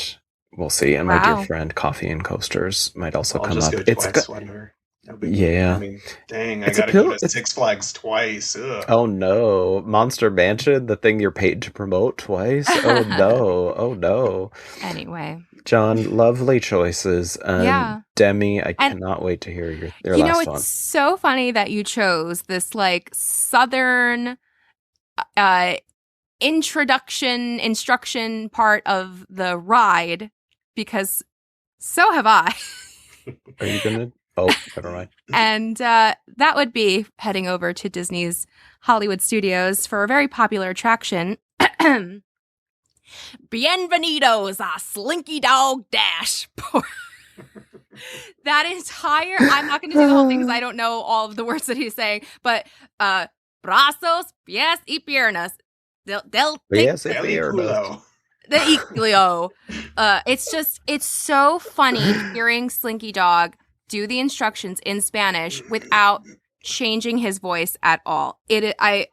we'll see. And my Wow. dear friend Coffee and Coasters might also I'll come just up. go twice, whatever. No big deal. Yeah. I mean, dang, I It's a gotta go pill- to it's- Six Flags twice. Ugh. Oh no, Monster Mansion, the thing you're paid to promote twice. Oh no. Anyway, John, lovely choices. Yeah. Demi, I And- cannot wait to hear your you know, last it's one. so funny that you chose this like Southern instruction part of the ride because so have I. Are you gonna? Oh, never mind. And that would be heading over to Disney's Hollywood Studios for a very popular attraction. Bienvenidos a Slinky Dog Dash. That entire, I'm not going to do the whole thing because I don't know all of the words that he's saying, but brazos, pies y piernas. Del Yes, Veliculo. the igloo. It's so funny hearing Slinky Dog do the instructions in Spanish without changing his voice at all. I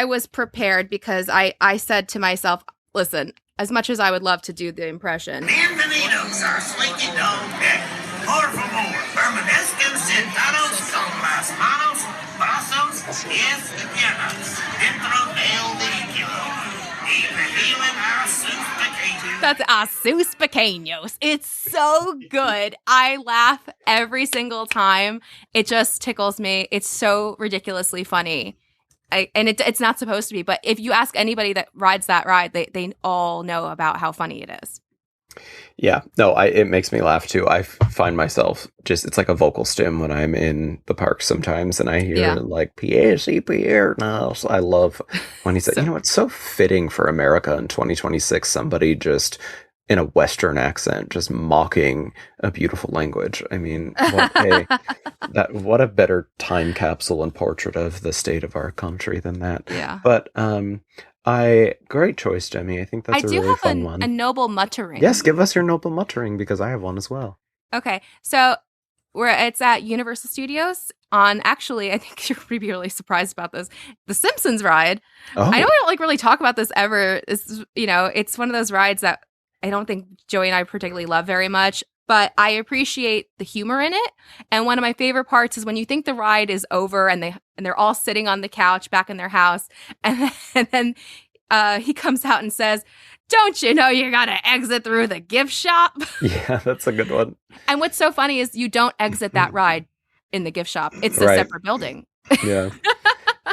was prepared because I said to myself, listen, as much as I would love to do the impression. Bienvenidos a Slinky Dog Dash. Por favor, permanezcan sentados con las manos, brazos, pies y piernas dentro del vehículo. Y vigilen a sus pequeños. That's Asus Pequeños. It's so good. I laugh every single time. It just tickles me. It's so ridiculously funny. It's not supposed to be, but if you ask anybody that rides that ride, they all know about how funny it is. Yeah, no, it makes me laugh too. I find myself it's like a vocal stim when I'm in the park sometimes, and I hear like pies y piernas. I love when he said, So- it's so fitting for America in 2026. Somebody just in a Western accent, just mocking a beautiful language. I mean, what a better time capsule and portrait of the state of our country than that. Yeah. But great choice, Demi. I think that's a really fun one. I do have a noble muttering. Yes, give us your noble muttering because I have one as well. Okay, so it's at Universal Studios on, actually, I think you're going to be really surprised about this, the Simpsons ride. Oh. I know I don't really talk about this ever. It's one of those rides that I don't think Joey and I particularly love very much. but I appreciate the humor in it. And one of my favorite parts is when you think the ride is over and they're all sitting on the couch back in their house, and then he comes out and says, "Don't you know you gotta exit through the gift shop?" Yeah, that's a good one. And what's so funny is you don't exit that ride in the gift shop. It's a separate building. Yeah.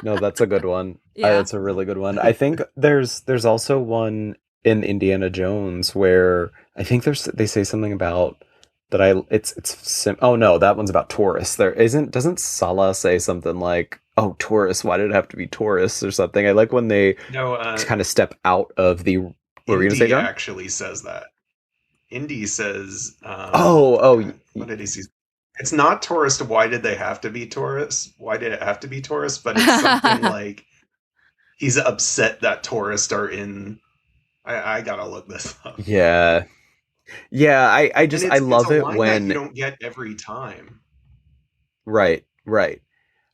No, that's a good one. Yeah. That's a really good one. I think there's also one in Indiana Jones where I think they say something about that oh no, that one's about tourists. Doesn't Sala say something like, "Oh, tourists, why did it have to be tourists?" or something? I like when they kind of step out of the... What were you going to say, John? Actually says that. Indy says... what did he say? It's not tourist, why did they have to be tourists? Why did it have to be tourists? But it's something like he's upset that tourists are in... I gotta look this up. Yeah. Yeah, I love it when... you don't get every time. Right.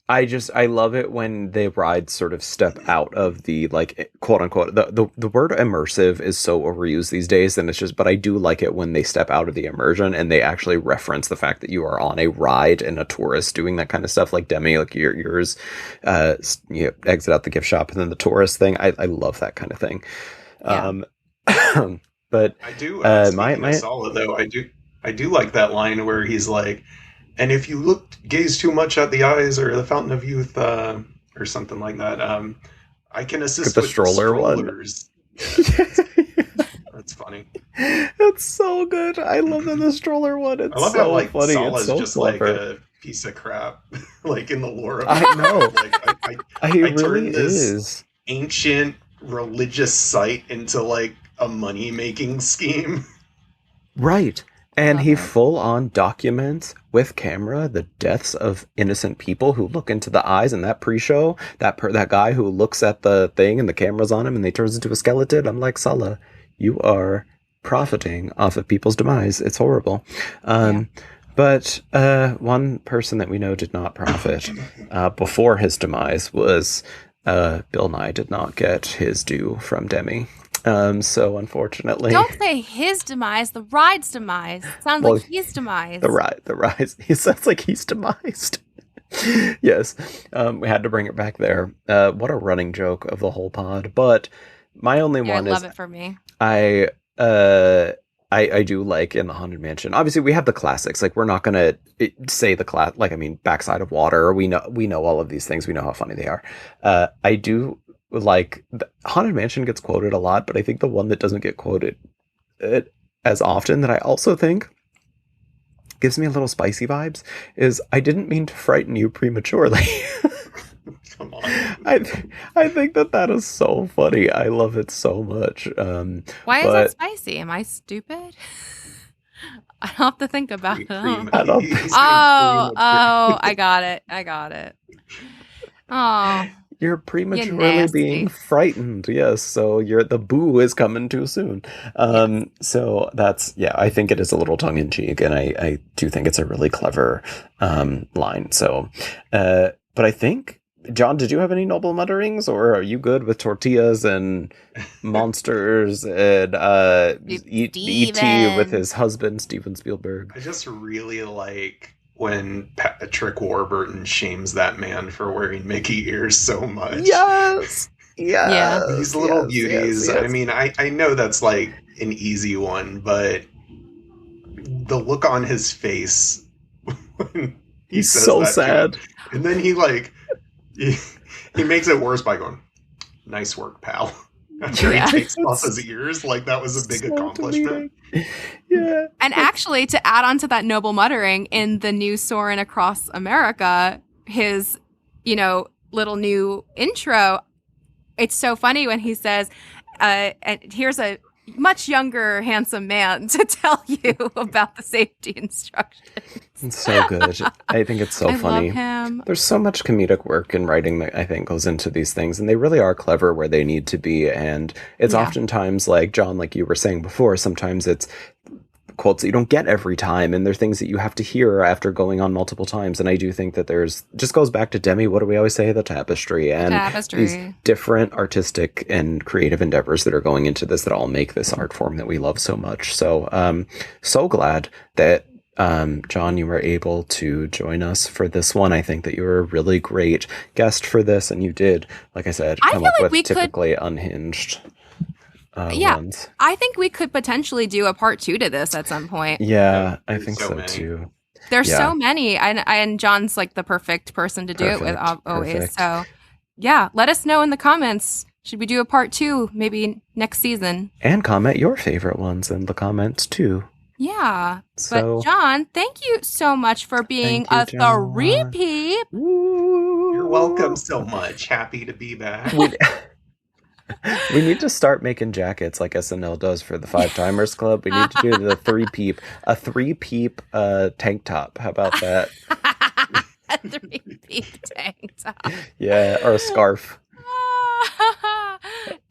I love it when the rides sort of step out of the, like, quote unquote, the word immersive is so overused these days, and it's just, but I do like it when they step out of the immersion and they actually reference the fact that you are on a ride and a tourist doing that kind of stuff, like Demi, like yours, exit out the gift shop, and then the tourist thing. I love that kind of thing. Yeah. But I do, my Sala, though, I do like that line where he's like, "And if you gaze too much at the eyes or the fountain of youth," or something like that, "I can assist the with strollers." Yeah, that's funny. That's so good. I love the stroller one. It's I love so how, like, funny. Sala's It's so just clever. like a piece of crap, like in the lore of I know. Like, I really turned this is. ancient religious site into like a money-making scheme. Right. And he full on documents with camera the deaths of innocent people who look into the eyes in that pre-show. That guy who looks at the thing and the camera's on him and they turns into a skeleton. I'm like, Sala, you are profiting off of people's demise. It's horrible. But one person that we know did not profit before his demise was Bill Nye did not get his due from Demi. So unfortunately, don't say his demise, the ride's demise. Sounds like he's demised. The ride. He sounds like he's demised. Yes. We had to bring it back there. What a running joke of the whole pod. But my only one is, I love it for me. I do like in the Haunted Mansion. Obviously, we have the classics. Like, we're not gonna say Backside of Water. We know all of these things. We know how funny they are. I do like the Haunted Mansion gets quoted a lot, but I think the one that doesn't get quoted as often, that I also think gives me a little spicy vibes, is "I didn't mean to frighten you prematurely." Come on. I think that is so funny. I love it so much. Why is that spicy? Am I stupid? I don't have to think about it. I got it. Oh, you're prematurely being frightened. Yes, so the boo is coming too soon. So that's, I think it is a little tongue in cheek, and I do think it's a really clever line. So, but I think, John, did you have any noble mutterings, or are you good with tortillas and monsters and E.T. with his husband, Steven Spielberg? I just really like when Patrick Warburton shames that man for wearing Mickey ears so much. Yes! Yeah. These little beauties. Yes. I mean, I know that's like an easy one, but the look on his face when he's so sad. And then he makes it worse by going, "Nice work, pal." After he takes off his ears, like that was a big accomplishment. Yeah. And actually, to add on to that noble muttering, in the new Soarin' Across America, his, little new intro, it's so funny when he says, and here's a much younger, handsome man to tell you about the safety instructions. It's so good. I think it's so funny. Love him. There's so much comedic work in writing that I think goes into these things, and they really are clever where they need to be. And it's oftentimes, like John, like you were saying before, sometimes it's quotes that you don't get every time, and they're things that you have to hear after going on multiple times. And I do think that just goes back to Demi, what do we always say? The tapestry. And these different artistic and creative endeavors that are going into this that all make this art form that we love so much. So, so glad that John, you were able to join us for this one. I think that you were a really great guest for this, and you did, like I said, come up with typically unhinged ones. I think we could potentially do a part 2 to this at some point. Yeah, I think so too. There's so many, and John's like the perfect person to do it with always. Perfect. So yeah, let us know in the comments. Should we do a part 2 maybe next season? And comment your favorite ones in the comments too. Yeah. So, but John, thank you so much for being a 3-peep. You're welcome so much. Happy to be back. We need to start making jackets like SNL does for the 5 Timers Club. We need to do the 3-peep, a 3-peep tank top. How about that? A 3-peep tank top. Yeah, or a scarf.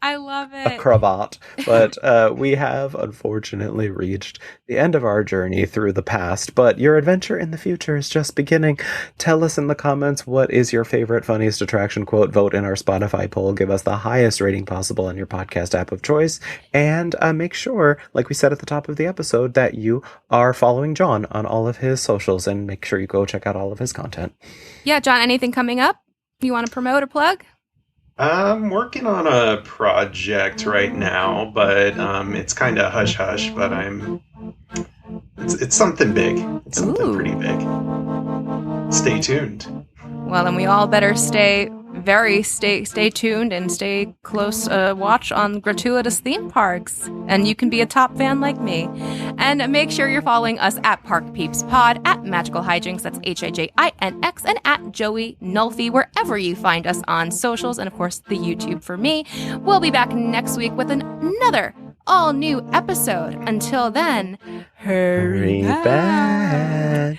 I love it. A cravat. But we have unfortunately reached the end of our journey through the past, but your adventure in the future is just beginning. Tell us in the comments, what is your favorite, funniest attraction quote? Vote in our Spotify poll. Give us the highest rating possible on your podcast app of choice. And make sure, like we said at the top of the episode, that you are following John on all of his socials, and make sure you go check out all of his content. Yeah, John, anything coming up you want to promote or plug? I'm working on a project right now, but it's kind of hush-hush, but it's something big. It's something pretty big. Stay tuned. Well, then we all better stay tuned and stay close watch on Gratuitous theme parks, and you can be a top fan like me. And make sure you're following us at Park Peeps Pod, at Magical Hijinx, that's HIJINX, and at Joey Nolfi, wherever you find us on socials, and of course the YouTube for me. We'll be back next week with another all new episode. Until then, hurry back.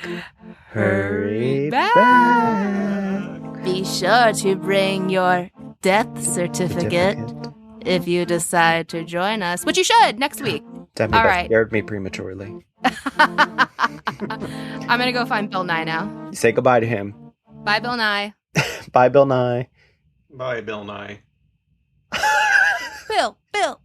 Hurry back. Be sure to bring your death certificate if you decide to join us, which you should next week. Demi, that scared me prematurely. I'm going to go find Bill Nye now. Say goodbye to him. Bye, Bill Nye. Bye, Bill Nye. Bye, Bill Nye. Bill.